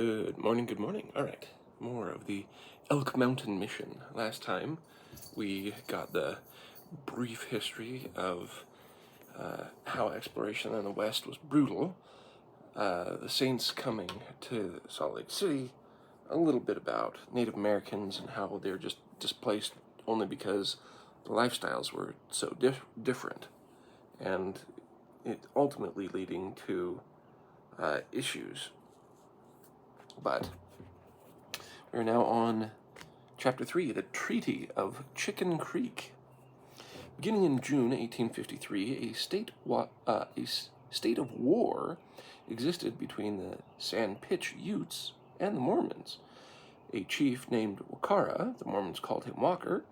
Good morning. All right, more of the Elk Mountain Mission. Last time we got the brief history of how exploration in the West was brutal, the Saints coming to Salt Lake City, a little bit about Native Americans and how they're just displaced only because the lifestyles were so different, and it ultimately leading to issues. But we're now on Chapter 3, the Treaty of Chicken Creek. Beginning in June 1853, a state of war existed between the Sand Pitch Utes and the Mormons. A chief named Wakara, the Mormons called him Walker,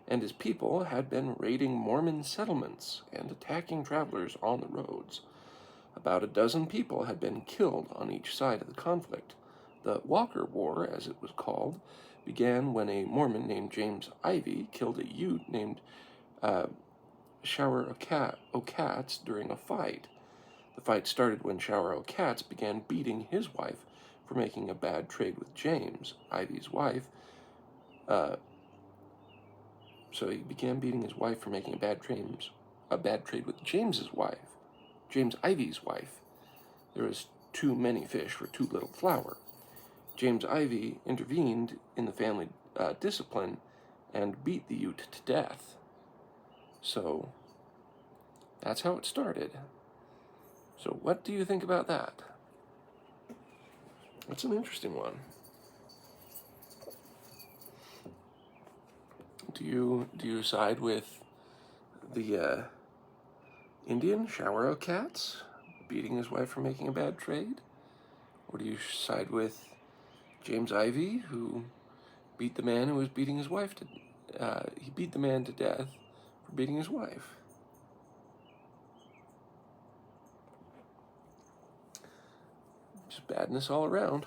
and his people had been raiding Mormon settlements and attacking travelers on the roads. About a dozen people had been killed on each side of the conflict. The Walker War, as it was called, began when a Mormon named James Ivy killed a Ute named Shower O'Cats during a fight. The fight started when Shower O'Cats began beating his wife for making a bad trade with James, Ivy's wife. So he began beating his wife for making a bad trade with James's wife, James Ivy's wife. There was too many fish for too little flour. James Ivy intervened in the family discipline and beat the Ute to death. So that's how it started. So what do you think about that? That's an interesting one. Do you side with the Indian Shower O'Cats beating his wife for making a bad trade? Or do you side with James Ivy, who beat the man who was beating his wife he beat the man to death for beating his wife? Just badness all around.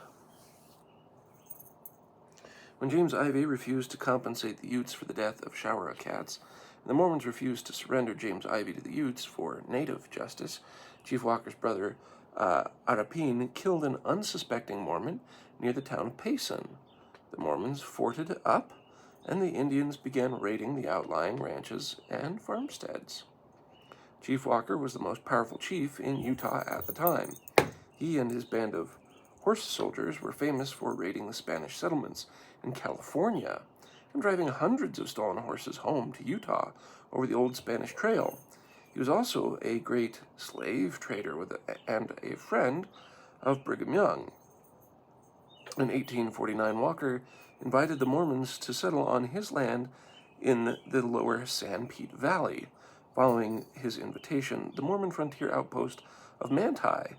When James Ivy refused to compensate the Utes for the death of Shower O'Cats, and the Mormons refused to surrender James Ivy to the Utes for native justice, Chief Walker's brother, Arapin, killed an unsuspecting Mormon near the town of Payson. The Mormons forted up, and the Indians began raiding the outlying ranches and farmsteads. Chief Walker was the most powerful chief in Utah at the time. He and his band of horse soldiers were famous for raiding the Spanish settlements in California and driving hundreds of stolen horses home to Utah over the old Spanish Trail. He was also a great slave trader and a friend of Brigham Young. In 1849, Walker invited the Mormons to settle on his land in the lower Sanpete Valley. Following his invitation, the Mormon frontier outpost of Manti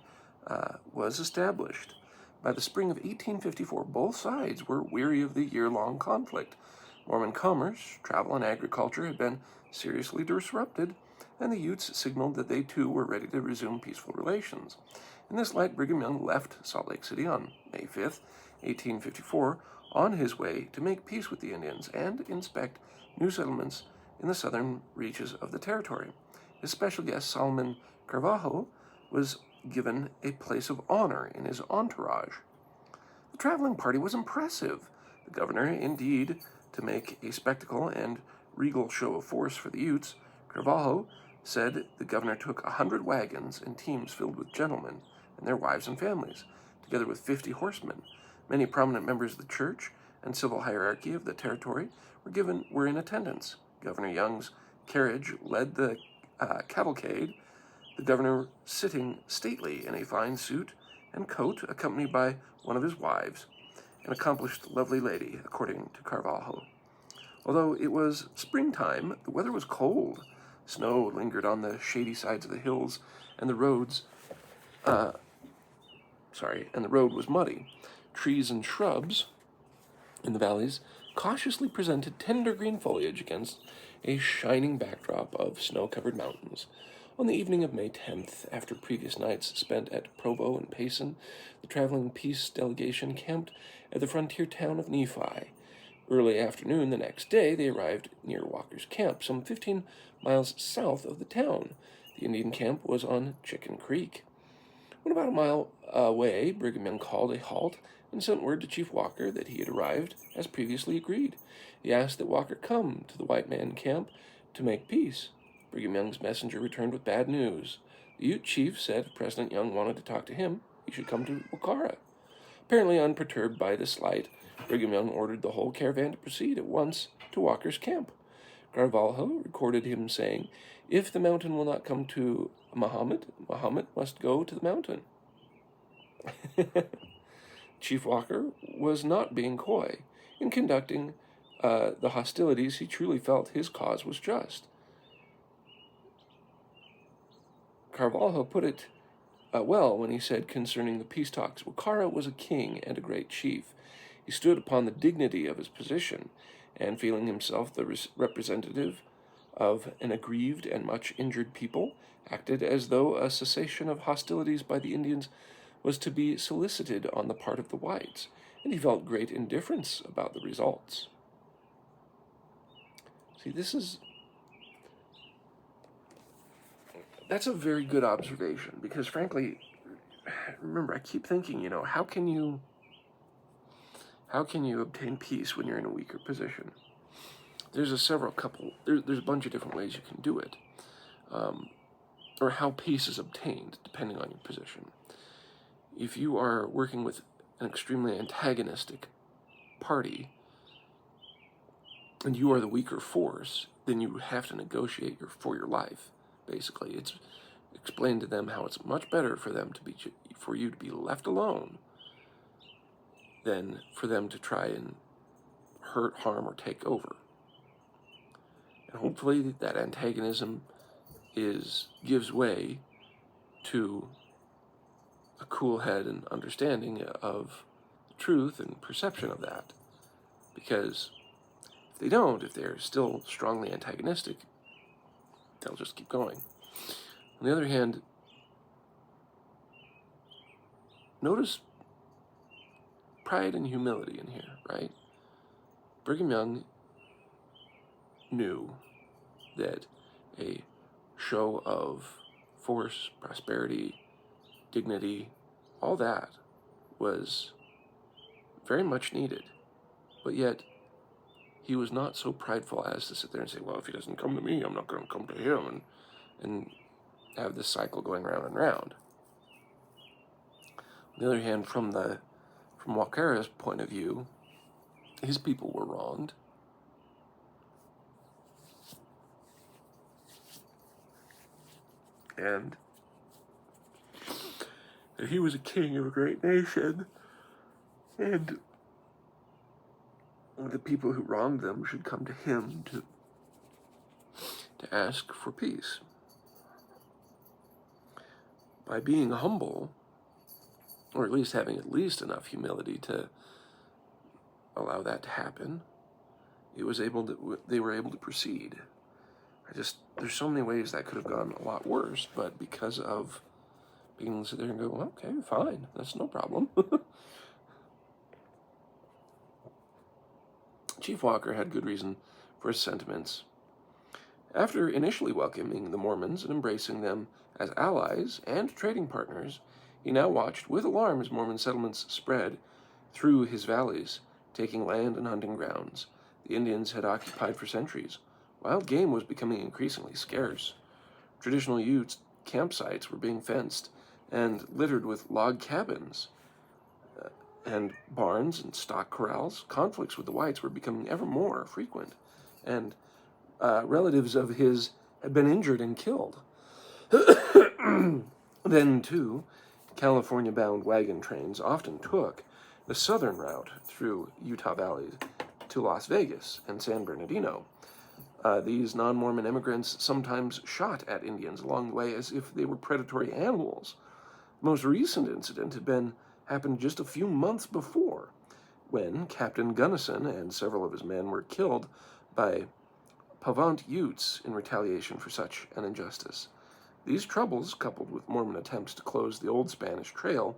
was established. By the spring of 1854, both sides were weary of the year-long conflict. Mormon commerce, travel, and agriculture had been seriously disrupted, and the Utes signaled that they too were ready to resume peaceful relations. In this light, Brigham Young left Salt Lake City on May 5th, 1854, on his way to make peace with the Indians and inspect new settlements in the southern reaches of the territory. His special guest, Solomon Carvalho, was given a place of honor in his entourage. The traveling party was impressive. The governor, indeed, to make a spectacle and regal show of force for the Utes, Carvalho said the governor took 100 wagons and teams filled with gentlemen and their wives and families, together with 50 horsemen. Many prominent members of the church and civil hierarchy of the territory were in attendance. Governor Young's carriage led the cavalcade, the governor sitting stately in a fine suit and coat, accompanied by one of his wives, an accomplished lovely lady, according to Carvalho. Although it was springtime, the weather was cold. Snow lingered on the shady sides of the hills, and the road was muddy. Trees and shrubs in the valleys cautiously presented tender green foliage against a shining backdrop of snow-covered mountains. On the evening of May 10th, after previous nights spent at Provo and Payson, the traveling peace delegation camped at the frontier town of Nephi. Early afternoon the next day, they arrived near Walker's camp, some 15 miles south of the town. The Indian camp was on Chicken Creek. When about a mile away, Brigham Young called a halt and sent word to Chief Walker that he had arrived as previously agreed. He asked that Walker come to the white man camp to make peace. Brigham Young's messenger returned with bad news. The Ute chief said if President Young wanted to talk to him, he should come to Wakara. Apparently unperturbed by this slight, Brigham Young ordered the whole caravan to proceed at once to Walker's camp. Carvalho recorded him saying, "If the mountain will not come to Muhammad, Muhammad must go to the mountain." Chief Walker was not being coy. In conducting the hostilities, he truly felt his cause was just. Carvalho put it well when he said concerning the peace talks, Wakara was a king and a great chief. He stood upon the dignity of his position, and feeling himself the representative of an aggrieved and much injured people, acted as though a cessation of hostilities by the Indians was to be solicited on the part of the whites, and he felt great indifference about the results. See, that's a very good observation, because frankly, remember, I keep thinking, how can you obtain peace when you're in a weaker position? There's a bunch of different ways you can do it, or how peace is obtained, depending on your position. If you are working with an extremely antagonistic party, and you are the weaker force, then you have to negotiate for your life. Basically, it's explained to them how it's much better for you to be left alone than for them to try and hurt, harm, or take over. And hopefully that antagonism gives way to a cool head and understanding of the truth and perception of that. Because if they're still strongly antagonistic, they'll just keep going. On the other hand, notice pride and humility in here, right? Brigham Young knew that a show of force, prosperity, dignity, all that was very much needed. But yet, he was not so prideful as to sit there and say, well, if he doesn't come to me, I'm not going to come to him, and have this cycle going round and round. On the other hand, from Wakara's point of view, his people were wronged. And that he was a king of a great nation, and the people who wronged them should come to him to ask for peace. By being humble, or at least having enough humility to allow that to happen, they were able to proceed. There's so many ways that could have gone a lot worse, but because of being able to sit there and go, okay, fine, that's no problem. Chief Walker had good reason for his sentiments. After initially welcoming the Mormons and embracing them as allies and trading partners, he now watched with alarm as Mormon settlements spread through his valleys, taking land and hunting grounds the Indians had occupied for centuries. Wild game was becoming increasingly scarce. Traditional Utes campsites were being fenced and littered with log cabins and barns and stock corrals. Conflicts with the whites were becoming ever more frequent, and relatives of his had been injured and killed. Then, too, California-bound wagon trains often took the southern route through Utah Valley to Las Vegas and San Bernardino. These non-Mormon immigrants sometimes shot at Indians along the way as if they were predatory animals. The most recent incident had happened just a few months before, when Captain Gunnison and several of his men were killed by Pavant Utes in retaliation for such an injustice. These troubles, coupled with Mormon attempts to close the old Spanish Trail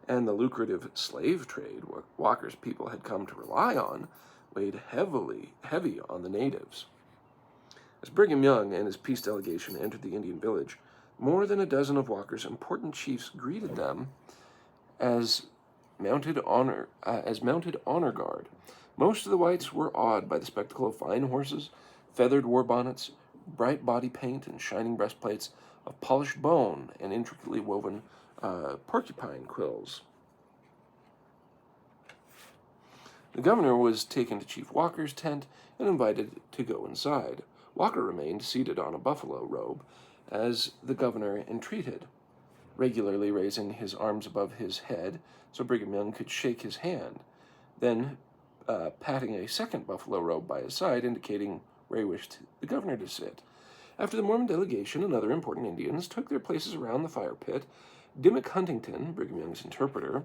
and the lucrative slave trade Walker's people had come to rely on, weighed heavy on the natives. As Brigham Young and his peace delegation entered the Indian village, More than a dozen of Walker's important chiefs greeted them as mounted honor guard. Most of the whites were awed by the spectacle of fine horses, feathered war bonnets, bright body paint, and shining breastplates of polished bone and intricately woven porcupine quills. The governor was taken to Chief Walker's tent and invited to go inside. Walker remained seated on a buffalo robe as the governor entreated, regularly raising his arms above his head so Brigham Young could shake his hand, then patting a second buffalo robe by his side, indicating where he wished the governor to sit. After the Mormon delegation and other important Indians took their places around the fire pit, Dimmick Huntington, Brigham Young's interpreter,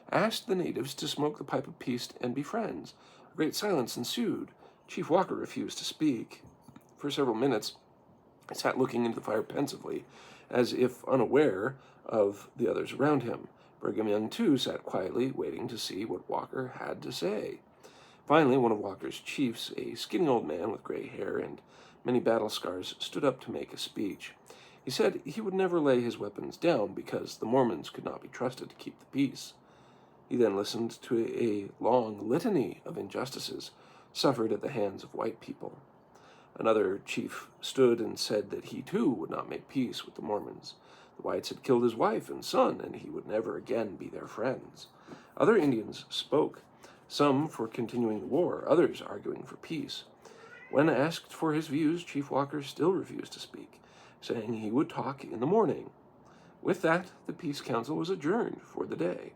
asked the natives to smoke the pipe of peace and be friends. A great silence ensued. Chief Walker refused to speak. For several minutes, he sat looking into the fire pensively, as if unaware of the others around him. Brigham Young, too, sat quietly, waiting to see what Walker had to say. Finally, one of Walker's chiefs, a skinny old man with gray hair and many battle scars, stood up to make a speech. He said he would never lay his weapons down because the Mormons could not be trusted to keep the peace. He then listened to a long litany of injustices suffered at the hands of white people. Another chief stood and said that he too would not make peace with the Mormons. The whites had killed his wife and son, and he would never again be their friends. Other Indians spoke, some for continuing the war, others arguing for peace. When asked for his views, Chief Walker still refused to speak, saying he would talk in the morning. With that, the Peace Council was adjourned for the day.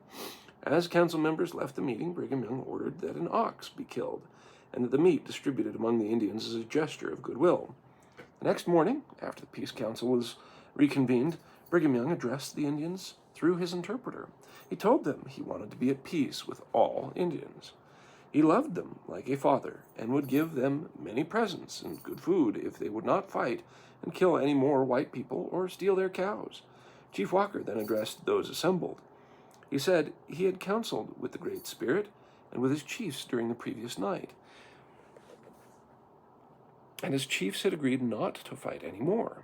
As council members left the meeting, Brigham Young ordered that an ox be killed, and that the meat distributed among the Indians as a gesture of goodwill. The next morning, after the Peace Council was reconvened, Brigham Young addressed the Indians through his interpreter. He told them he wanted to be at peace with all Indians. He loved them like a father, and would give them many presents and good food if they would not fight and kill any more white people or steal their cows. Chief Walker then addressed those assembled. He said he had counseled with the Great Spirit and with his chiefs during the previous night, and his chiefs had agreed not to fight any more.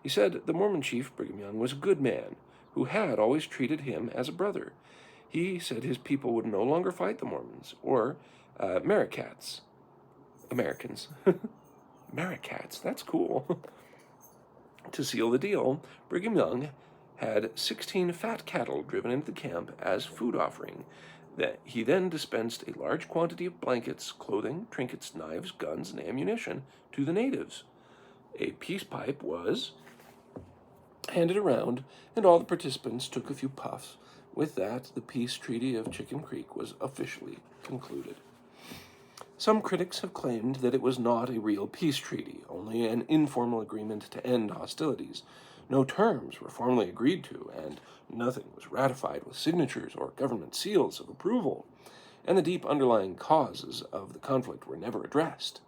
He said the Mormon chief, Brigham Young, was a good man who had always treated him as a brother. He said his people would no longer fight the Mormons or Americans. Americats, that's cool. To seal the deal, Brigham Young had 16 fat cattle driven into the camp as food offering. That he then dispensed a large quantity of blankets, clothing, trinkets, knives, guns, and ammunition to the natives. A peace pipe was handed around, and all the participants took a few puffs. With that, the peace treaty of Chicken Creek was officially concluded. Some critics have claimed that it was not a real peace treaty, only an informal agreement to end hostilities. No terms were formally agreed to, and nothing was ratified with signatures or government seals of approval, and the deep underlying causes of the conflict were never addressed.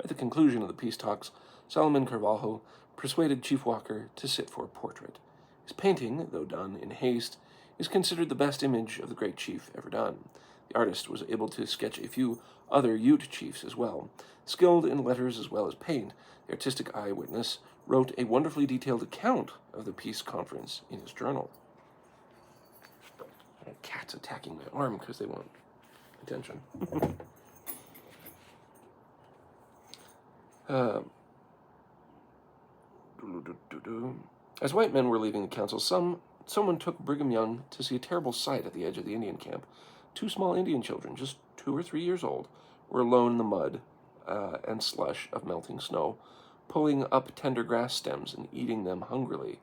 At the conclusion of the peace talks, Solomon Carvalho persuaded Chief Walker to sit for a portrait. His painting, though done in haste, is considered the best image of the great chief ever done. The artist was able to sketch a few other Ute chiefs as well. Skilled in letters as well as paint, the artistic eyewitness wrote a wonderfully detailed account of the peace conference in his journal. A cat's attacking my arm because they want attention. As white men were leaving the council, someone took Brigham Young to see a terrible sight at the edge of the Indian camp. 2 small Indian children, just 2 or 3 years old, were alone in the mud and slush of melting snow, pulling up tender grass stems and eating them hungrily.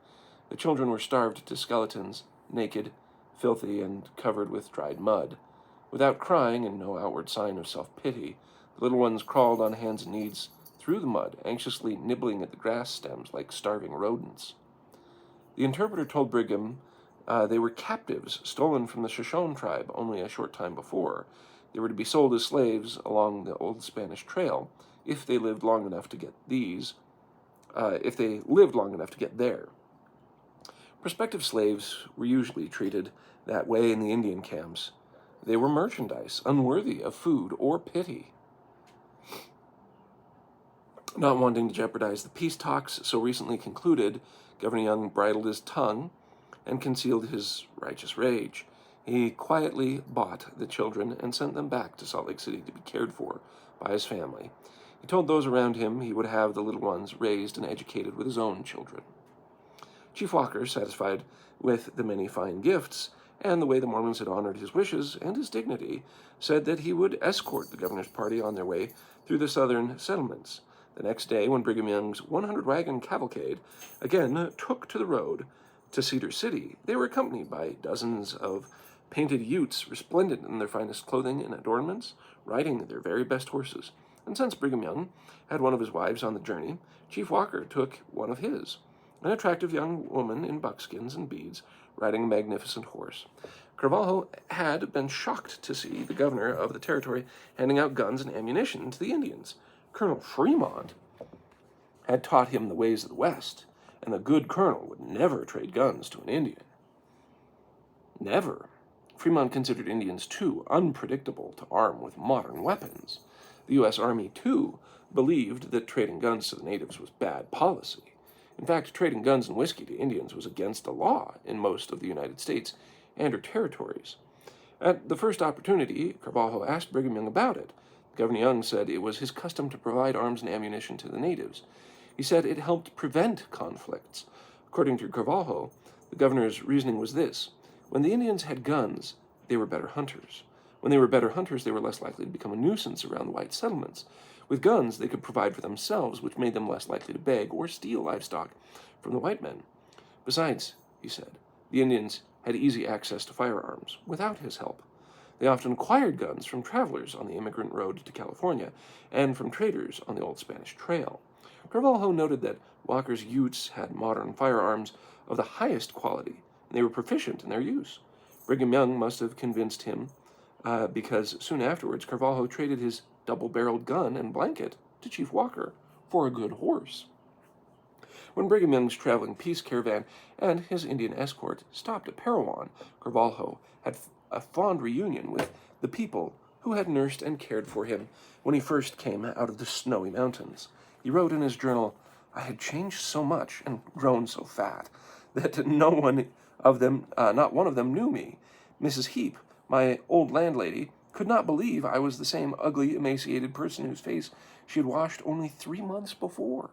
The children were starved to skeletons, naked, filthy, and covered with dried mud. Without crying and no outward sign of self-pity, the little ones crawled on hands and knees through the mud, anxiously nibbling at the grass stems like starving rodents. The interpreter told Brigham they were captives stolen from the Shoshone tribe only a short time before. They were to be sold as slaves along the old Spanish Trail if they lived long enough to get there. Prospective slaves were usually treated that way in the Indian camps. They were merchandise, unworthy of food or pity. Not wanting to jeopardize the peace talks so recently concluded, Governor Young bridled his tongue and concealed his righteous rage. He quietly bought the children and sent them back to Salt Lake City to be cared for by his family. He told those around him he would have the little ones raised and educated with his own children. Chief Walker, satisfied with the many fine gifts and the way the Mormons had honored his wishes and his dignity, said that he would escort the governor's party on their way through the southern settlements. The next day, when Brigham Young's 100-wagon cavalcade again took to the road to Cedar City, they were accompanied by dozens of painted Utes, resplendent in their finest clothing and adornments, riding their very best horses. And since Brigham Young had one of his wives on the journey, Chief Walker took one of his, an attractive young woman in buckskins and beads, riding a magnificent horse. Carvalho had been shocked to see the governor of the territory handing out guns and ammunition to the Indians. Colonel Fremont had taught him the ways of the West, and a good colonel would never trade guns to an Indian. Never. Fremont considered Indians too unpredictable to arm with modern weapons. The U.S. Army, too, believed that trading guns to the natives was bad policy. In fact, trading guns and whiskey to Indians was against the law in most of the United States and her territories. At the first opportunity, Carvalho asked Brigham Young about it. Governor Young said it was his custom to provide arms and ammunition to the natives. He said it helped prevent conflicts. According to Carvalho, the governor's reasoning was this: when the Indians had guns, they were better hunters. When they were better hunters, they were less likely to become a nuisance around the white settlements. With guns, they could provide for themselves, which made them less likely to beg or steal livestock from the white men. Besides, he said, the Indians had easy access to firearms without his help. They often acquired guns from travelers on the immigrant road to California and from traders on the old Spanish Trail. Carvalho noted that Walker's Utes had modern firearms of the highest quality, and they were proficient in their use. Brigham Young must have convinced him because soon afterwards Carvalho traded his double-barreled gun and blanket to Chief Walker for a good horse. When Brigham Young's traveling peace caravan and his Indian escort stopped at Parowan, Carvalho had a fond reunion with the people who had nursed and cared for him when he first came out of the snowy mountains. He wrote in his journal, "I had changed so much and grown so fat that not one of them knew me. Mrs. Heap, my old landlady, could not believe I was the same ugly, emaciated person whose face she had washed only 3 months before."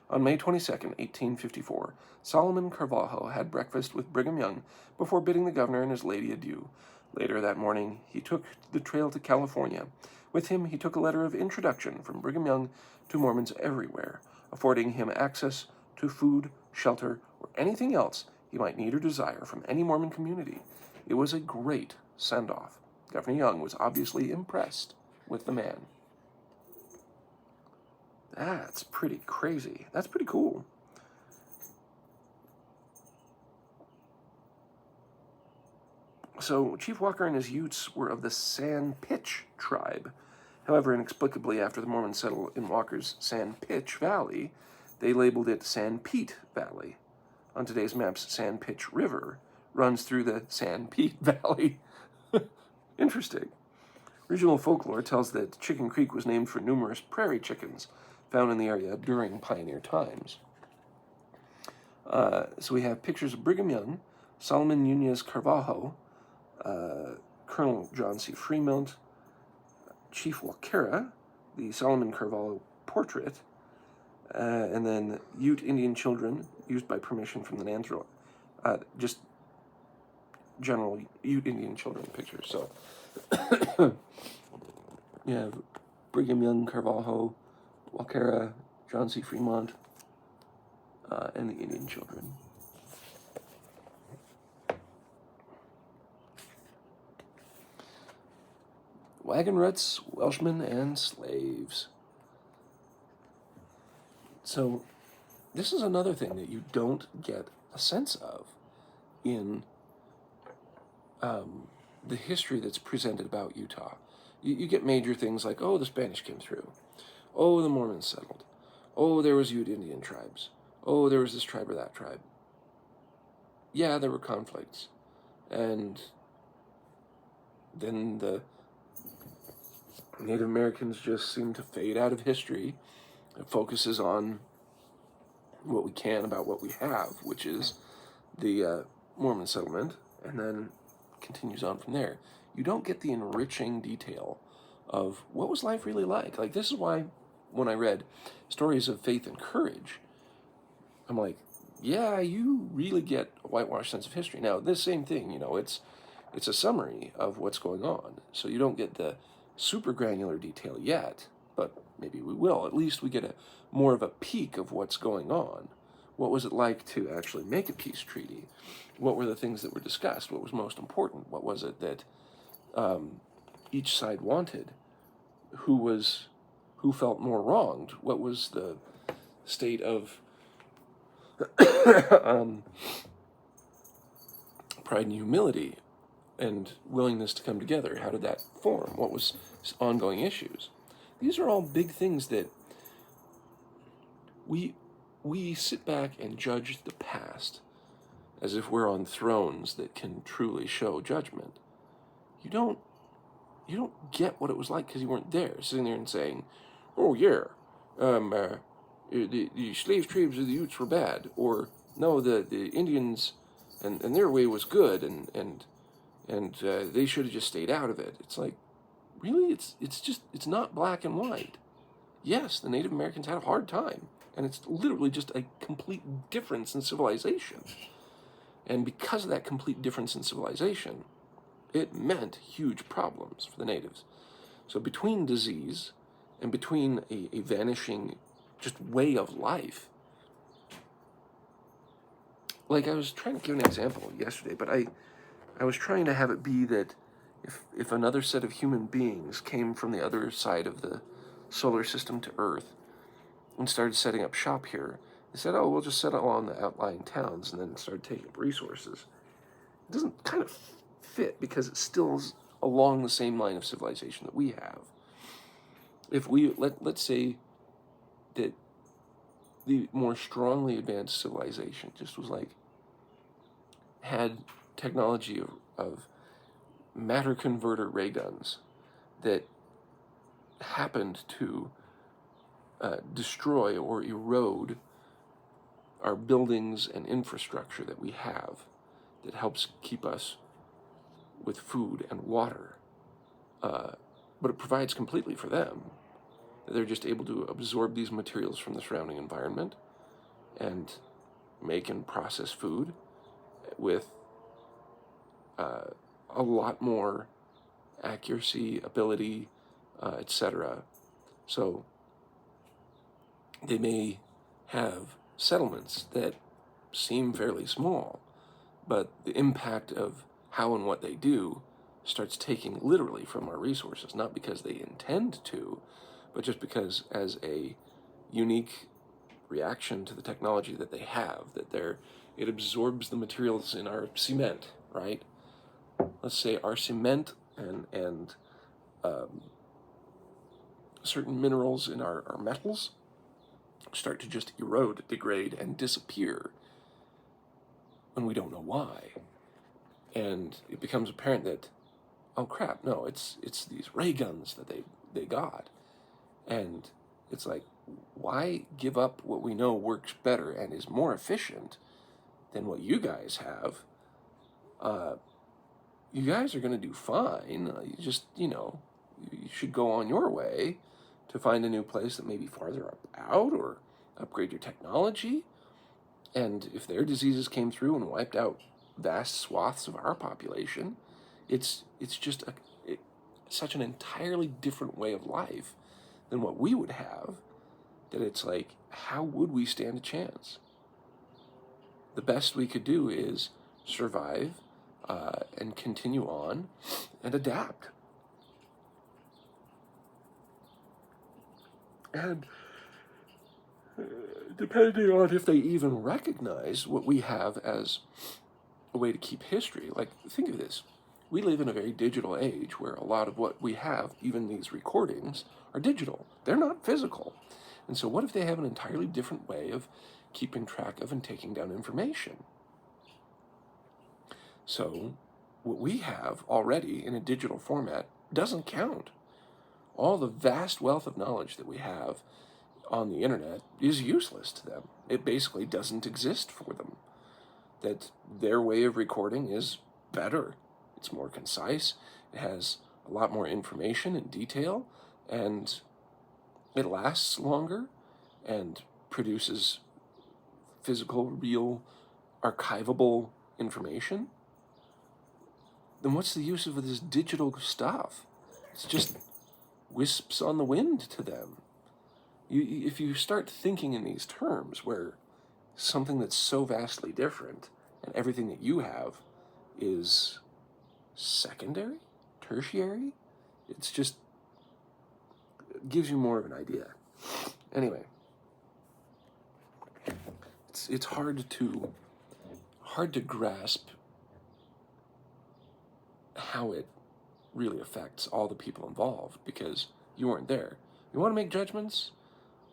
On May 22, 1854, Solomon Carvalho had breakfast with Brigham Young before bidding the governor and his lady adieu. Later that morning, he took the trail to California. With him, he took a letter of introduction from Brigham Young to Mormons everywhere, affording him access to food, shelter, or anything else he might need or desire from any Mormon community. It was a great send-off. Governor Young was obviously impressed with the man. That's pretty crazy. That's pretty cool. So, Chief Walker and his Utes were of the San Pitch tribe. However, inexplicably, after the Mormons settled in Walker's San Pitch Valley, they labeled it San Pete Valley. On today's maps, San Pitch River runs through the San Pete Valley. Interesting. Regional folklore tells that Chicken Creek was named for numerous prairie chickens found in the area during pioneer times. So we have pictures of Brigham Young, Solomon Nunez Carvalho, Colonel John C. Fremont, Chief Walkera, the Solomon Carvalho portrait, and then Ute Indian children used by permission from the Nanthro. Just general Ute Indian children pictures. So you have Brigham Young, Carvalho, Walkera, John C. Fremont, and the Indian children. Wagon ruts, Welshmen, and slaves. So, this is another thing that you don't get a sense of in the history that's presented about Utah. You get major things like, oh, the Spanish came through. Oh, the Mormons settled. Oh, there was Ute Indian tribes. Oh, there was this tribe or that tribe. Yeah, there were conflicts. And then the Native Americans just seem to fade out of history. It focuses on what we can about what we have, which is the Mormon settlement, and then continues on from there. You don't get the enriching detail of what was life really like. Like, this is why when I read stories of faith and courage, I'm like, yeah, you really get a whitewashed sense of history. Now, this same thing, it's a summary of what's going on. So you don't get the super granular detail yet, but maybe we will. At least we get more of a peek of what's going on. What was it like to actually make a peace treaty? What were the things that were discussed? What was most important? What was it that each side wanted? Who felt more wronged? What was the state of pride and humility and willingness to come together? How did that form? What was ongoing issues? These are all big things that we sit back and judge the past as if we're on thrones that can truly show judgment. You don't get what it was like because you weren't there, sitting there and saying, oh yeah, the slave trades of the Utes were bad, or no, the Indians and their way was good, and they should have just stayed out of it. It's like, really, it's not black and white. Yes, the Native Americans had a hard time, and it's literally just a complete difference in civilization. And because of that complete difference in civilization, it meant huge problems for the natives. So between disease and between a vanishing just way of life, like, I was trying to give an example yesterday, but I was trying to have it be that if another set of human beings came from the other side of the solar system to Earth and started setting up shop here, they said, oh, we'll just settle on the outlying towns, and then started taking up resources. It doesn't kind of fit because it still is along the same line of civilization that we have. If we, let's say that the more strongly advanced civilization just was like, had technology of matter converter ray guns that happened to destroy or erode our buildings and infrastructure that we have that helps keep us with food and water, but it provides completely for them. They're just able to absorb these materials from the surrounding environment and make and process food with a lot more accuracy, ability, etc. So they may have settlements that seem fairly small, but the impact of how and what they do starts taking literally from our resources, not because they intend to, but just because as a unique reaction to the technology that they have, it absorbs the materials in our cement, right? Let's say our cement and certain minerals in our metals start to just erode, degrade, and disappear when we don't know why. And it becomes apparent that, oh crap, no, it's these ray guns that they got. And it's like, why give up what we know works better and is more efficient than what you guys have? You guys are going to do fine. You just, you should go on your way to find a new place that may be farther out or upgrade your technology. And if their diseases came through and wiped out vast swaths of our population, it's just such an entirely different way of life than what we would have, that it's like, how would we stand a chance? The best we could do is survive and continue on and adapt. And depending on if they even recognize what we have as a way to keep history, like, think of this. We live in a very digital age where a lot of what we have, even these recordings, are digital. They're not physical. And so what if they have an entirely different way of keeping track of and taking down information? So what we have already in a digital format doesn't count. All the vast wealth of knowledge that we have on the internet is useless to them. It basically doesn't exist for them. That their way of recording is better. It's more concise. It has a lot more information and detail, and it lasts longer and produces physical, real, archivable information. Then what's the use of this digital stuff? It's just wisps on the wind to them. If you start thinking in these terms, where something that's so vastly different and everything that you have is secondary, tertiary, it's just, it gives you more of an idea. Anyway, it's hard to grasp how it really affects all the people involved, because you weren't there. You want to make judgments?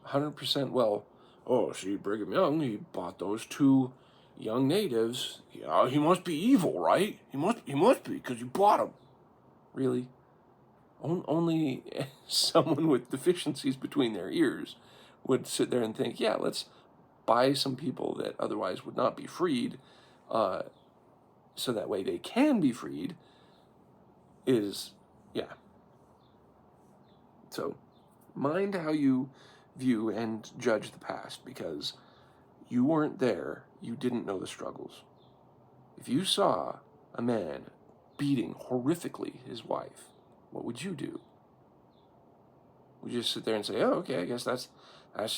100%, well, oh, see, Brigham Young, he bought those 2 young natives. Yeah, he must be evil, right? He must be, because he bought them. Really? Only someone with deficiencies between their ears would sit there and think, yeah, let's buy some people that otherwise would not be freed, so that way they can be freed, yeah. So, mind how you view and judge the past, because you weren't there, you didn't know the struggles. If you saw a man beating horrifically his wife, what would you do? Would you just sit there and say, oh, okay, I guess that's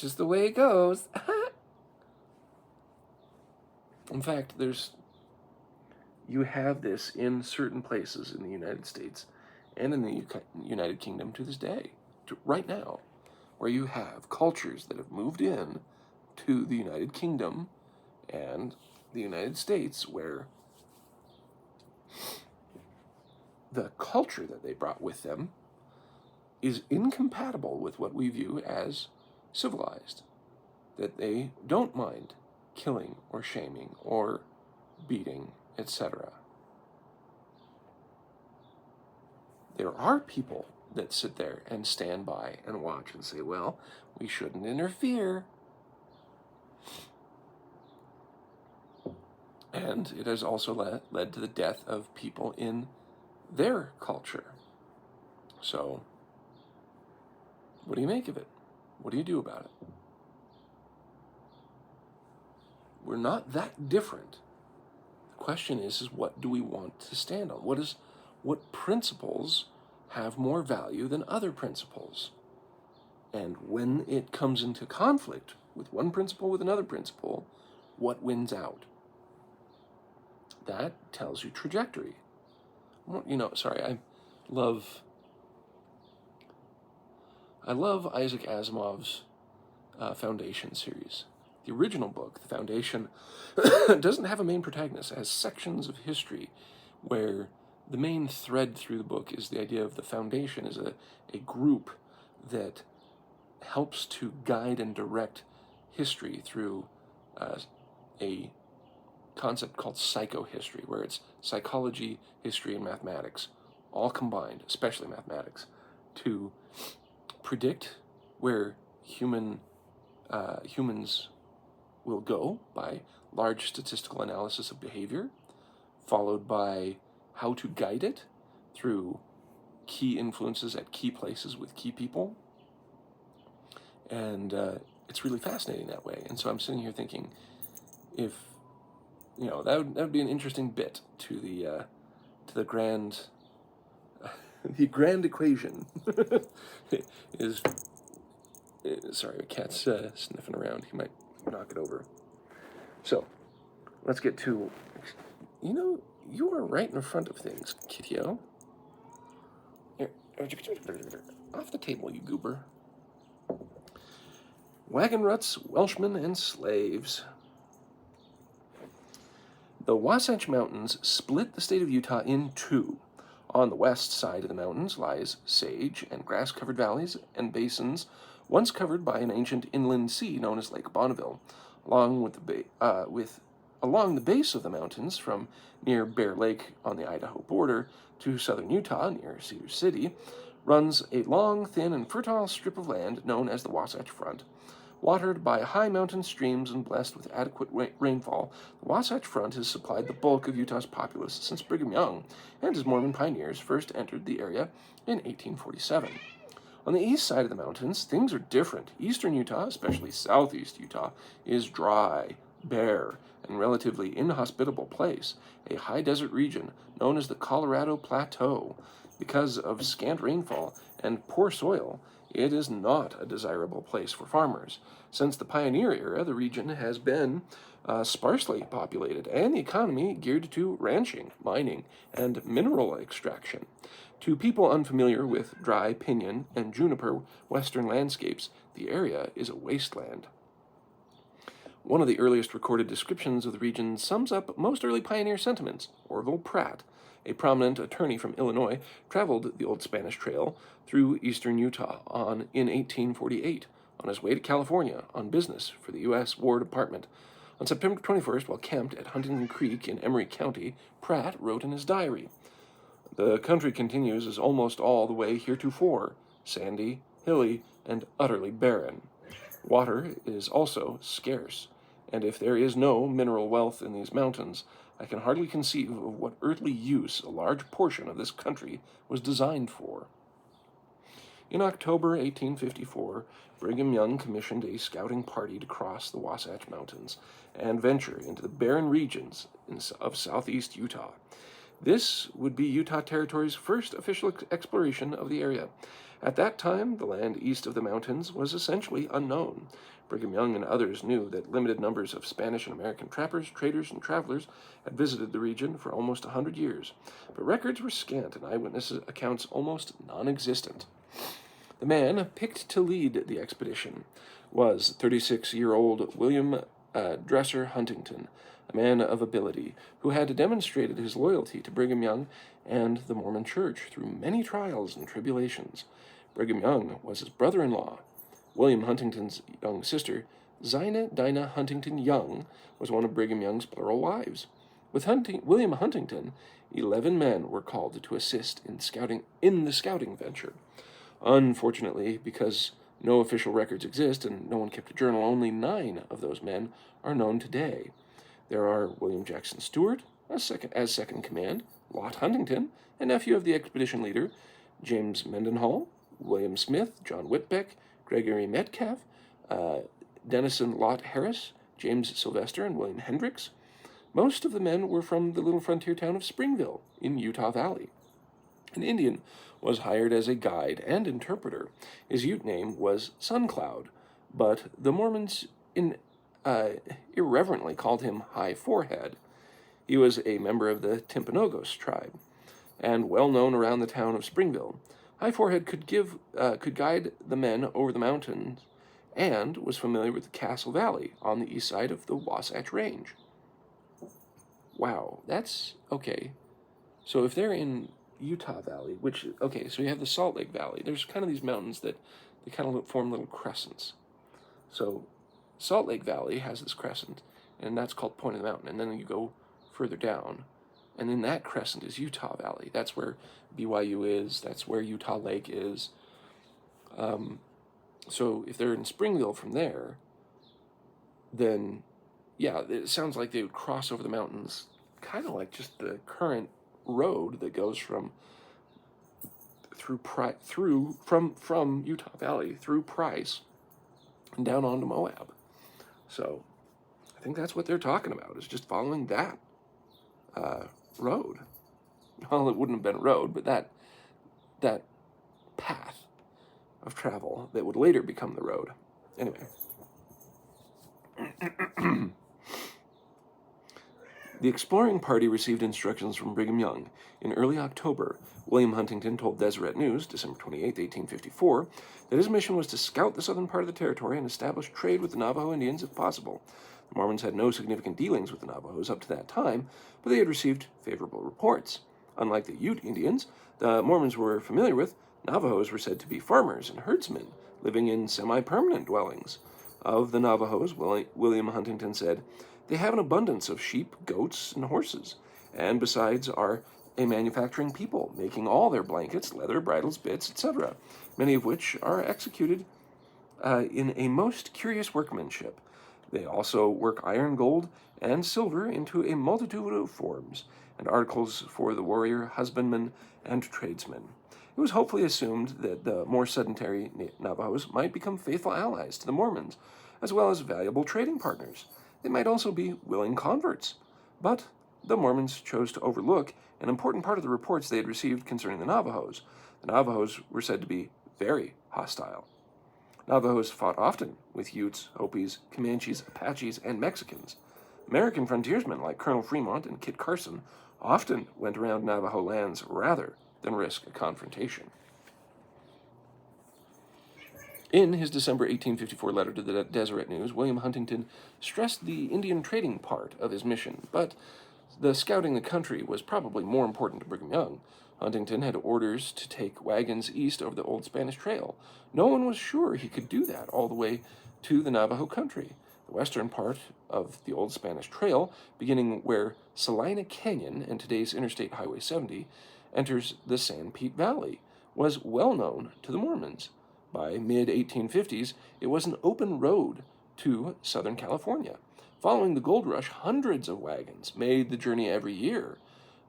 just the way it goes? In fact, you have this in certain places in the United States and in the United Kingdom to this day, right now, where you have cultures that have moved in to the United Kingdom and the United States, where the culture that they brought with them is incompatible with what we view as civilized. That they don't mind killing or shaming or beating, etc. There are people that sit there and stand by and watch and say, well, we shouldn't interfere. And it has also led to the death of people in their culture. So, what do you make of it? What do you do about it? We're not that different. The question is what do we want to stand on? What principles have more value than other principles? And when it comes into conflict with one principle with another principle, what wins out? That tells you trajectory. I love Isaac Asimov's Foundation series. The original book, The Foundation, doesn't have a main protagonist. It has sections of history where the main thread through the book is the idea of the Foundation as a group that helps to guide and direct history through a concept called psychohistory, where it's psychology, history, and mathematics all combined, especially mathematics, to predict where humans will go by large statistical analysis of behavior, followed by how to guide it through key influences at key places with key people. And it's really fascinating that way. And so I'm sitting here thinking, if that would be an interesting bit to the grand the grand equation. Sorry, the cat's sniffing around. He might knock it over. So, let's get to, you are right in front of things, Kitty-o. Here, off the table, you goober. Wagon ruts, Welshmen, and slaves. The Wasatch Mountains split the state of Utah in two. On the west side of the mountains lies sage and grass-covered valleys and basins once covered by an ancient inland sea known as Lake Bonneville. Along the base of the mountains, from near Bear Lake on the Idaho border to southern Utah near Cedar City, runs a long, thin, and fertile strip of land known as the Wasatch Front. Watered by high mountain streams and blessed with adequate rainfall, the Wasatch Front has supplied the bulk of Utah's populace since Brigham Young and his Mormon pioneers first entered the area in 1847. On the east side of the mountains, things are different. Eastern Utah, especially southeast Utah, is dry, bare, and relatively inhospitable place, a high desert region known as the Colorado Plateau. Because of scant rainfall and poor soil, it is not a desirable place for farmers. Since the pioneer era, the region has been sparsely populated and the economy geared to ranching, mining, and mineral extraction. To people unfamiliar with dry pinyon and juniper western landscapes, the area is a wasteland. One of the earliest recorded descriptions of the region sums up most early pioneer sentiments. Orville Pratt, a prominent attorney from Illinois, traveled the Old Spanish Trail through eastern Utah in 1848 on his way to California on business for the U.S. War Department. On September 21st, while camped at Huntington Creek in Emery County, Pratt wrote in his diary, "The country continues as almost all the way heretofore, sandy, hilly, and utterly barren. Water is also scarce, and if there is no mineral wealth in these mountains, I can hardly conceive of what earthly use a large portion of this country was designed for." In October 1854, Brigham Young commissioned a scouting party to cross the Wasatch Mountains and venture into the barren regions of southeast Utah. This would be Utah Territory's first official exploration of the area. At that time, the land east of the mountains was essentially unknown. Brigham Young and others knew that limited numbers of Spanish and American trappers, traders, and travelers had visited the region for almost 100 years, but records were scant and eyewitness accounts almost non-existent. The man picked to lead the expedition was 36-year-old William Dresser Huntington, a man of ability who had demonstrated his loyalty to Brigham Young and the Mormon Church through many trials and tribulations. Brigham Young was his brother-in-law. William Huntington's young sister, Zina Dinah Huntington Young, was one of Brigham Young's plural wives. With William Huntington, 11 men were called to assist in the scouting venture. Unfortunately, because no official records exist and no one kept a journal, only 9 of those men are known today. There are William Jackson Stewart as second command, Lot Huntington, a nephew of the expedition leader, James Mendenhall, William Smith, John Whitbeck, Gregory Metcalf, Dennison Lot Harris, James Sylvester, and William Hendricks. Most of the men were from the little frontier town of Springville in Utah Valley. An Indian was hired as a guide and interpreter. His Ute name was Suncloud, but the Mormons irreverently called him High Forehead. He was a member of the Timpanogos tribe, and well known around the town of Springville. High Forehead could guide the men over the mountains, and was familiar with the Castle Valley on the east side of the Wasatch Range. Wow, that's okay. So if they're in Utah Valley, so you have the Salt Lake Valley. There's kind of these mountains that they kind of form little crescents. So Salt Lake Valley has this crescent, and that's called Point of the Mountain. And then you go further down, and then that crescent is Utah Valley. That's where BYU is. That's where Utah Lake is. So if they're in Springville from there, then, yeah, it sounds like they would cross over the mountains, kind of like just the current road that goes from Utah Valley through Price and down onto Moab. So I think that's what they're talking about, is just following that road. Well, it wouldn't have been a road, but that path of travel that would later become the road. Anyway. The exploring party received instructions from Brigham Young. In early October, William Huntington told Deseret News, December 28, 1854, that his mission was to scout the southern part of the territory and establish trade with the Navajo Indians if possible. The Mormons had no significant dealings with the Navajos up to that time, but they had received favorable reports. Unlike the Ute Indians the Mormons were familiar with, Navajos were said to be farmers and herdsmen living in semi-permanent dwellings. Of the Navajos, William Huntington said, "They have an abundance of sheep, goats, and horses, and besides are a manufacturing people, making all their blankets, leather, bridles, bits, etc., many of which are executed in a most curious workmanship. They also work iron, gold, and silver into a multitude of forms, and articles for the warrior, husbandman, and tradesman. It was hopefully assumed that the more sedentary Navajos might become faithful allies to the Mormons, as well as valuable trading partners. They might also be willing converts. But the Mormons chose to overlook an important part of the reports they had received concerning the Navajos. The Navajos were said to be very hostile. Navajos fought often with Utes, Hopis, Comanches, Apaches, and Mexicans. American frontiersmen like Colonel Fremont and Kit Carson often went around Navajo lands rather than risk a confrontation. In his December 1854 letter to the Deseret News, William Huntington stressed the Indian trading part of his mission, but the scouting the country was probably more important to Brigham Young. Huntington had orders to take wagons east over the Old Spanish Trail. No one was sure he could do that all the way to the Navajo country. The western part of the Old Spanish Trail, beginning where Salina Canyon and today's Interstate Highway 70 enters the San Pete Valley, was well known to the Mormons. By mid-1850s, it was an open road to Southern California. Following the gold rush, hundreds of wagons made the journey every year.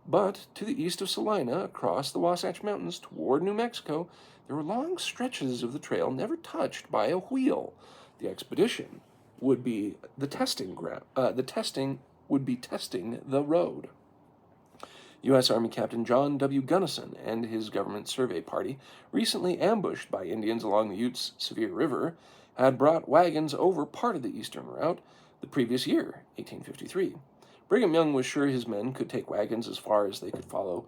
But to the east of Salina, across the Wasatch Mountains toward New Mexico, there were long stretches of the trail never touched by a wheel. The expedition would be the testing ground. Testing the road. U.S. Army Captain John W. Gunnison and his government survey party, recently ambushed by Indians along the Utes Sevier River, had brought wagons over part of the eastern route the previous year, 1853. Brigham Young was sure his men could take wagons as far as they could follow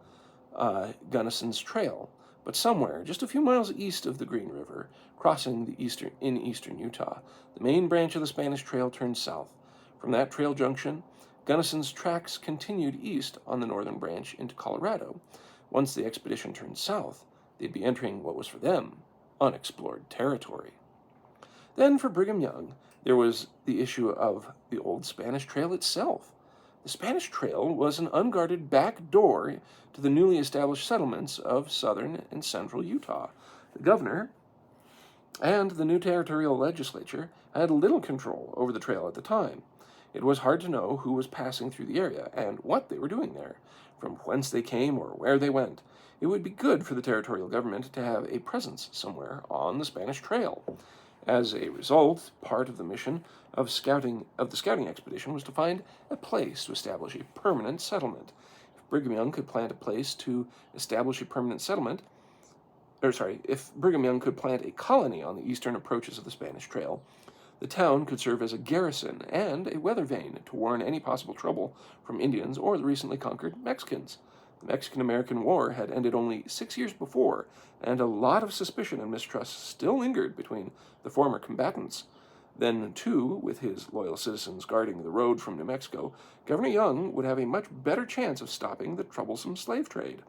Gunnison's trail, but somewhere, just a few miles east of the Green River, crossing in eastern Utah, the main branch of the Spanish Trail turned south. From that trail junction, Gunnison's tracks continued east on the northern branch into Colorado. Once the expedition turned south, they'd be entering what was for them unexplored territory. Then for Brigham Young, there was the issue of the Old Spanish Trail itself. The Spanish Trail was an unguarded back door to the newly established settlements of southern and central Utah. The governor and the new territorial legislature had little control over the trail at the time. It was hard to know who was passing through the area and what they were doing there, from whence they came or where they went. It would be good for the territorial government to have a presence somewhere on the Spanish Trail. As a result, part of the mission of the scouting expedition was to find a place to establish a permanent settlement. If Brigham Young could plant a colony on the eastern approaches of the Spanish Trail, the town could serve as a garrison and a weather vane to warn any possible trouble from Indians or the recently conquered Mexicans. The Mexican-American War had ended only 6 years before, and a lot of suspicion and mistrust still lingered between the former combatants. Then, too, with his loyal citizens guarding the road from New Mexico, Governor Young would have a much better chance of stopping the troublesome slave trade.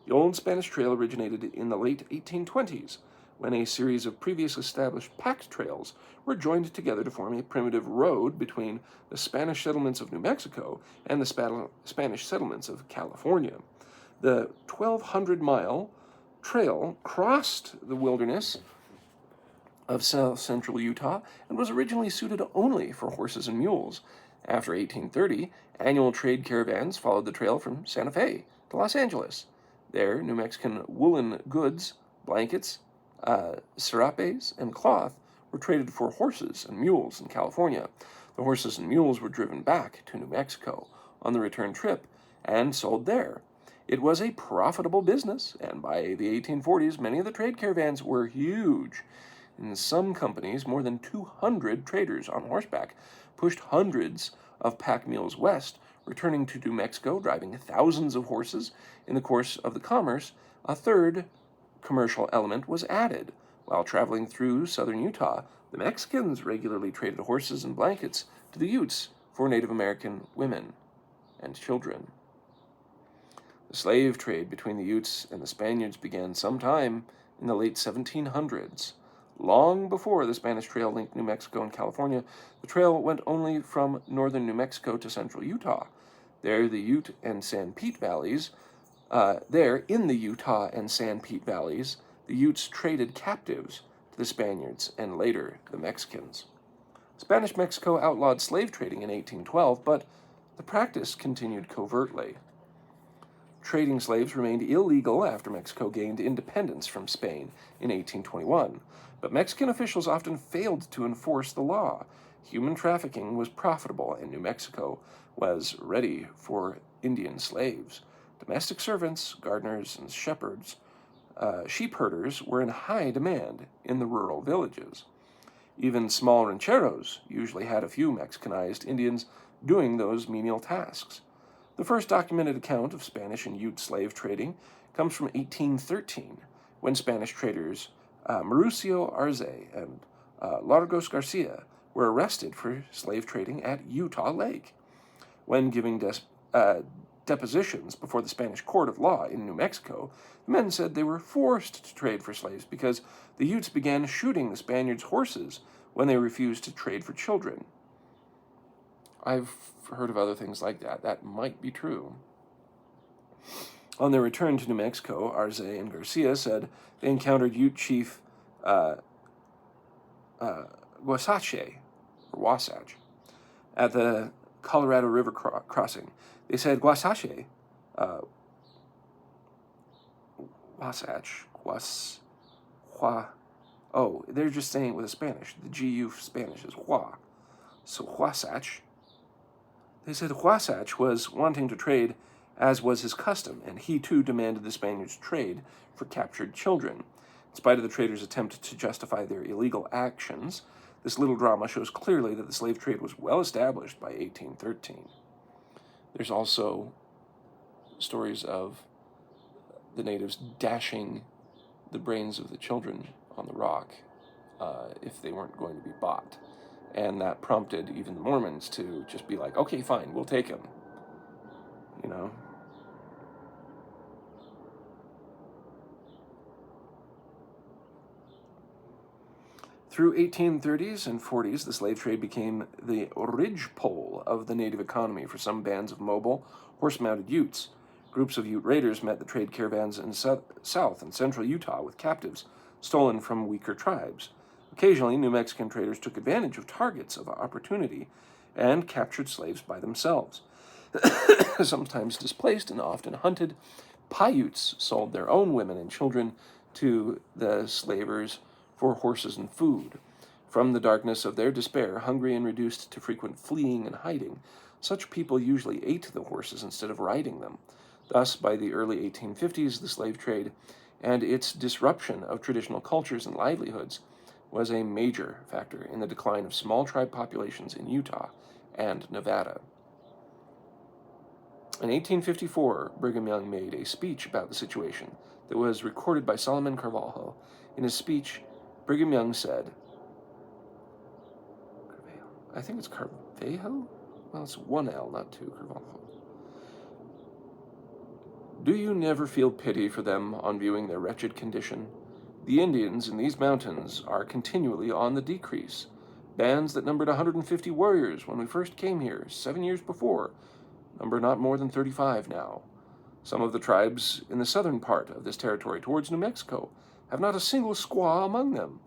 The Old Spanish Trail originated in the late 1820s, when a series of previously established packed trails were joined together to form a primitive road between the Spanish settlements of New Mexico and the Spanish settlements of California. The 1,200-mile trail crossed the wilderness of south-central Utah and was originally suited only for horses and mules. After 1830, annual trade caravans followed the trail from Santa Fe to Los Angeles. There, New Mexican woolen goods, blankets, serapes, and cloth were traded for horses and mules in California. The horses and mules were driven back to New Mexico on the return trip and sold there. It was a profitable business, and by the 1840s, many of the trade caravans were huge. In some companies, more than 200 traders on horseback pushed hundreds of pack mules west, returning to New Mexico, driving thousands of horses. In the course of the commerce, a third commercial element was added. While traveling through southern Utah, the Mexicans regularly traded horses and blankets to the Utes for Native American women and children. The slave trade between the Utes and the Spaniards began sometime in the late 1700s. Long before the Spanish Trail linked New Mexico and California, the trail went only from northern New Mexico to central Utah. There, the Ute and San Pete valleys There, in the Utah and Sanpete valleys, the Utes traded captives to the Spaniards and later the Mexicans. Spanish Mexico outlawed slave trading in 1812, but the practice continued covertly. Trading slaves remained illegal after Mexico gained independence from Spain in 1821, but Mexican officials often failed to enforce the law. Human trafficking was profitable, and New Mexico was ready for Indian slaves. Domestic servants, gardeners, and sheep herders were in high demand in the rural villages. Even small rancheros usually had a few Mexicanized Indians doing those menial tasks. The first documented account of Spanish and Ute slave trading comes from 1813, when Spanish traders Mauricio Arce and Largos Garcia were arrested for slave trading at Utah Lake. When giving depositions before the Spanish court of law in New Mexico, the men said they were forced to trade for slaves because the Utes began shooting the Spaniards' horses when they refused to trade for children. I've heard of other things like that. That might be true. On their return to New Mexico, Arce and Garcia said they encountered Ute chief Wasatch at the Colorado River crossing. They said Wasatch, they're just saying it with a Spanish. The GU Spanish is Hua. So Wasatch. They said Wasatch was wanting to trade as was his custom, and he too demanded the Spaniards trade for captured children. In spite of the traders' attempt to justify their illegal actions, this little drama shows clearly that the slave trade was well established by 1813. There's also stories of the natives dashing the brains of the children on the rock if they weren't going to be bought. And that prompted even the Mormons to just be like, okay, fine, we'll take him. You know? Through 1830s and 40s, the slave trade became the ridgepole of the native economy for some bands of mobile, horse-mounted Utes. Groups of Ute raiders met the trade caravans in South and Central Utah with captives stolen from weaker tribes. Occasionally, New Mexican traders took advantage of targets of opportunity and captured slaves by themselves. Sometimes displaced and often hunted, Paiutes sold their own women and children to the slavers for horses and food. From the darkness of their despair, hungry and reduced to frequent fleeing and hiding, such people usually ate the horses instead of riding them. Thus, by the early 1850s, the slave trade and its disruption of traditional cultures and livelihoods was a major factor in the decline of small tribe populations in Utah and Nevada. In 1854, Brigham Young made a speech about the situation that was recorded by Solomon Carvalho. In his speech, Brigham Young said, I think it's Carvalho? Well, it's one L, not two, Carvalho. Do you never feel pity for them on viewing their wretched condition? The Indians in these mountains are continually on the decrease. Bands that numbered 150 warriors when we first came here 7 years before number not more than 35 now. Some of the tribes in the southern part of this territory towards New Mexico have not a single squaw among them,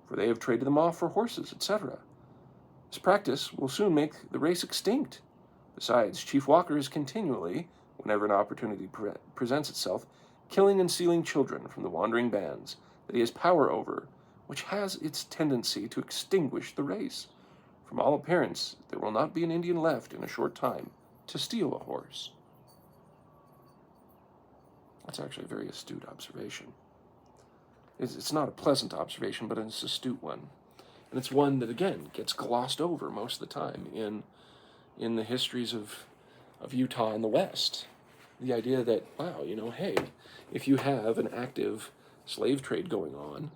for they have traded them off for horses, etc. This practice will soon make the race extinct. Besides, Chief Walker is continually, whenever an opportunity presents itself, killing and stealing children from the wandering bands that he has power over, which has its tendency to extinguish the race. From all appearance, there will not be an Indian left in a short time to steal a horse. That's actually a very astute observation. It's not a pleasant observation, but it's an astute one. And it's one that, again, gets glossed over most of the time in the histories of Utah and the West. The idea that, wow, hey, if you have an active slave trade going on,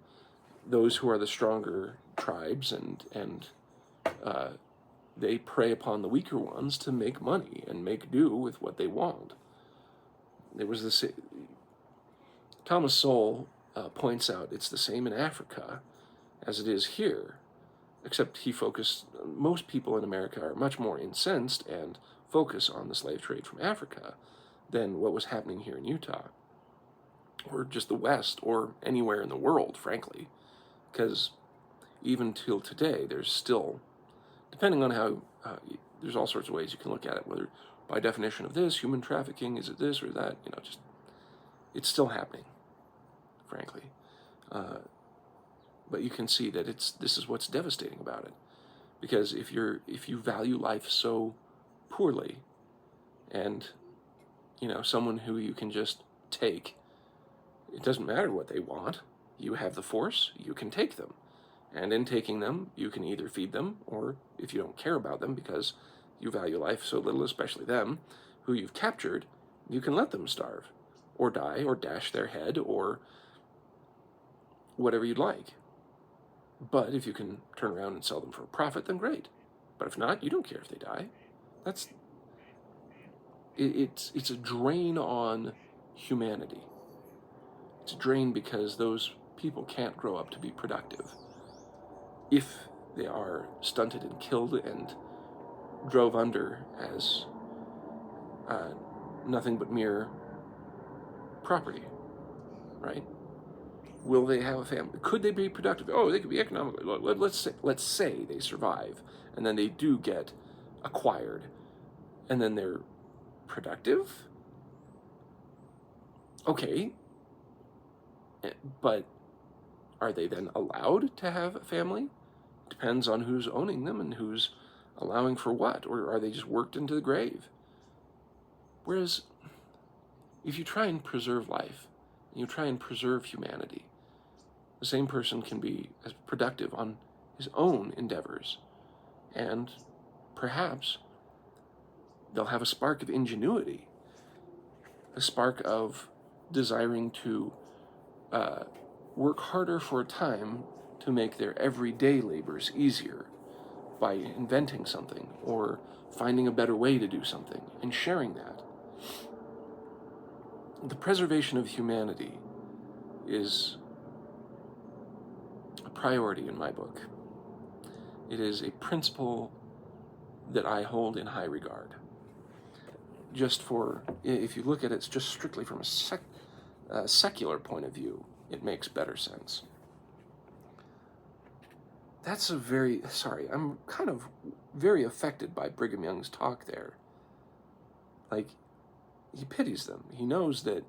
those who are the stronger tribes and they prey upon the weaker ones to make money and make do with what they want. There was this, Thomas Sowell points out it's the same in Africa as it is here, except most people in America are much more incensed and focus on the slave trade from Africa than what was happening here in Utah, or just the West, or anywhere in the world, frankly. Because even till today, there's still, depending on how, there's all sorts of ways you can look at it, whether by definition of this, human trafficking, is it this or that, just, it's still happening, frankly. But you can see that this is what's devastating about it. Because if you value life so poorly, and, someone who you can just take, it doesn't matter what they want, you have the force, you can take them. And in taking them, you can either feed them, or if you don't care about them because you value life so little, especially them, who you've captured, you can let them starve, or die, or dash their head, or whatever you'd like. But if you can turn around and sell them for a profit, then great. But if not, you don't care if they die. It's a drain on humanity. It's a drain because those people can't grow up to be productive if they are stunted and killed and drove under as nothing but mere property, right? Will they have a family? Could they be productive? Oh, they could be economically. Let's say they survive, and then they do get acquired, and then they're productive. Okay, but are they then allowed to have a family? Depends on who's owning them and who's allowing for what, or are they just worked into the grave? Whereas, if you try and preserve life, and you try and preserve humanity, the same person can be as productive on his own endeavors, and perhaps they'll have a spark of ingenuity, a spark of desiring to work harder for a time to make their everyday labors easier by inventing something or finding a better way to do something and sharing that. The preservation of humanity is a priority in my book. It is a principle that I hold in high regard. Just for, if you look at it just strictly from a secular point of view, it makes better sense. That's I'm kind of very affected by Brigham Young's talk there. Like, he pities them. He knows that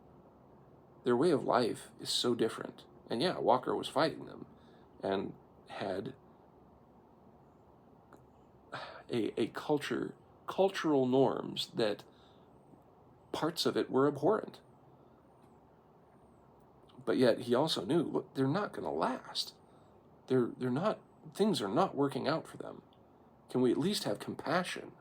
their way of life is so different. And yeah, Walker was fighting them and had a cultural norms that parts of it were abhorrent. But yet he also knew, look, they're not going to last. Things are not working out for them. Can we at least have compassion?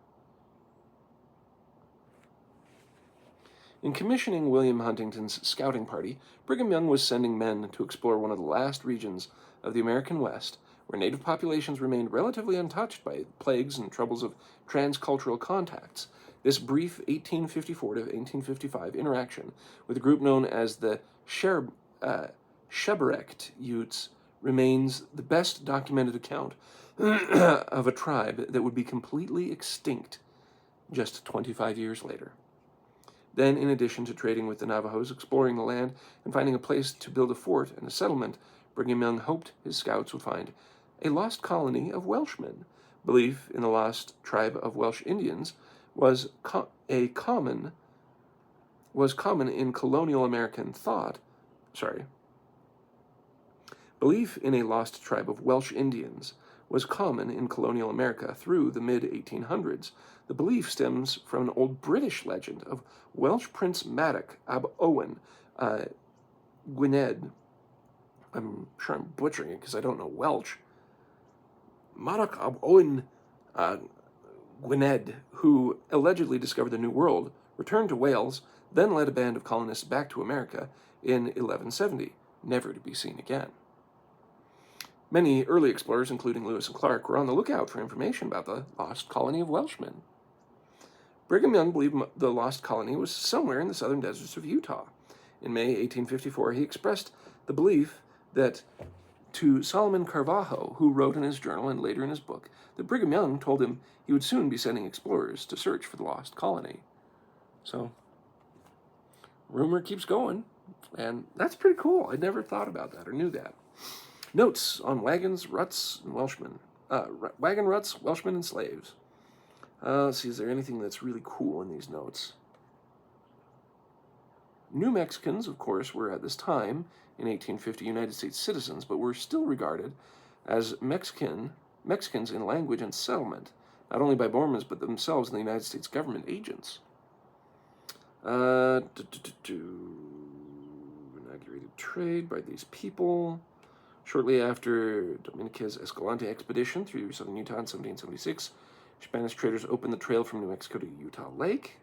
In commissioning William Huntington's scouting party, Brigham Young was sending men to explore one of the last regions of the American West, where native populations remained relatively untouched by plagues and troubles of transcultural contacts. This brief 1854 to 1855 interaction with a group known as the Sheberect Utes remains the best documented account of a tribe that would be completely extinct just 25 years later. Then, in addition to trading with the Navajos, exploring the land, and finding a place to build a fort and a settlement, Brigham Young hoped his scouts would find a lost colony of Welshmen. Belief in the lost tribe of Welsh Indians was common in colonial American thought. Belief in a lost tribe of Welsh Indians was common in colonial America through the mid-1800s. The belief stems from an old British legend of Welsh Prince Madoc ab Owen Gwynedd. I'm sure I'm butchering it because I don't know Welsh. Madoc ab Owen Gwynedd, who allegedly discovered the New World, returned to Wales, then led a band of colonists back to America in 1170, never to be seen again. Many early explorers, including Lewis and Clark, were on the lookout for information about the lost colony of Welshmen. Brigham Young believed the lost colony was somewhere in the southern deserts of Utah. In May 1854, he expressed the belief that to Solomon Carvalho, who wrote in his journal and later in his book, that Brigham Young told him he would soon be sending explorers to search for the lost colony. So, rumor keeps going, and that's pretty cool. I never thought about that or knew that. Notes on wagons, ruts, and Welshmen. Wagon ruts, Welshmen, and slaves. Let's see, is there anything that's really cool in these notes? New Mexicans, of course, were at this time, in 1850, United States citizens, but were still regarded as Mexicans in language and settlement, not only by Mormons, but themselves and the United States government agents. Inaugurated trade by these people. Shortly after Dominiquez Escalante expedition through southern Utah in 1776, Spanish traders opened the trail from New Mexico to Utah Lake.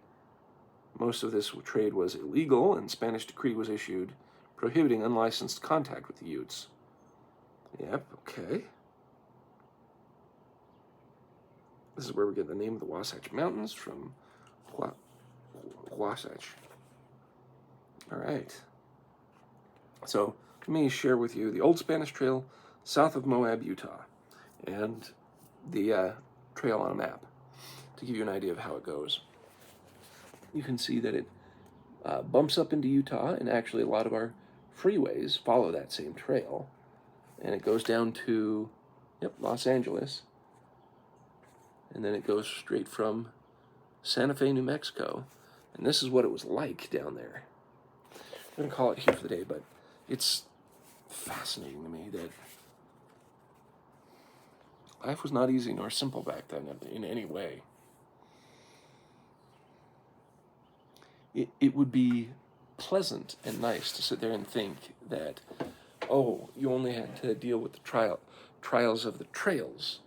Most of this trade was illegal, and Spanish decree was issued prohibiting unlicensed contact with the Utes. Yep, okay. This is where we get the name of the Wasatch Mountains from Wasatch. All right. So let me share with you the Old Spanish Trail south of Moab, Utah, and the trail on a map to give you an idea of how it goes. You can see that it bumps up into Utah, and actually a lot of our freeways follow that same trail. And it goes down to, Los Angeles. And then it goes straight from Santa Fe, New Mexico. And this is what it was like down there. I'm going to call it here for the day, but it's fascinating to me that life was not easy nor simple back then in any way. It would be pleasant and nice to sit there and think that, oh, you only had to deal with the trials of the trails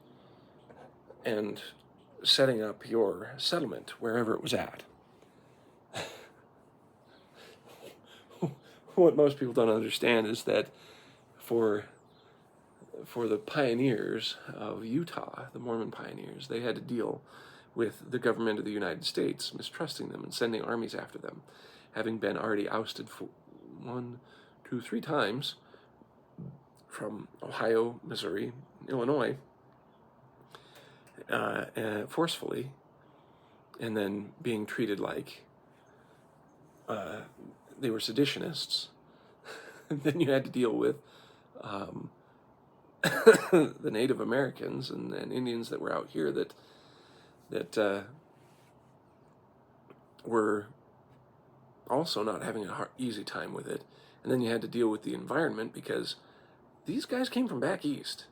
and setting up your settlement wherever it was at. What most people don't understand is that for the pioneers of Utah, the Mormon pioneers, they had to deal with the government of the United States mistrusting them and sending armies after them, having been already ousted for 3 times from Ohio, Missouri, Illinois, forcefully, and then being treated like they were seditionists. And then you had to deal with the Native Americans and Indians that were out here that were also not having an easy time with it. And then you had to deal with the environment because these guys came from back east.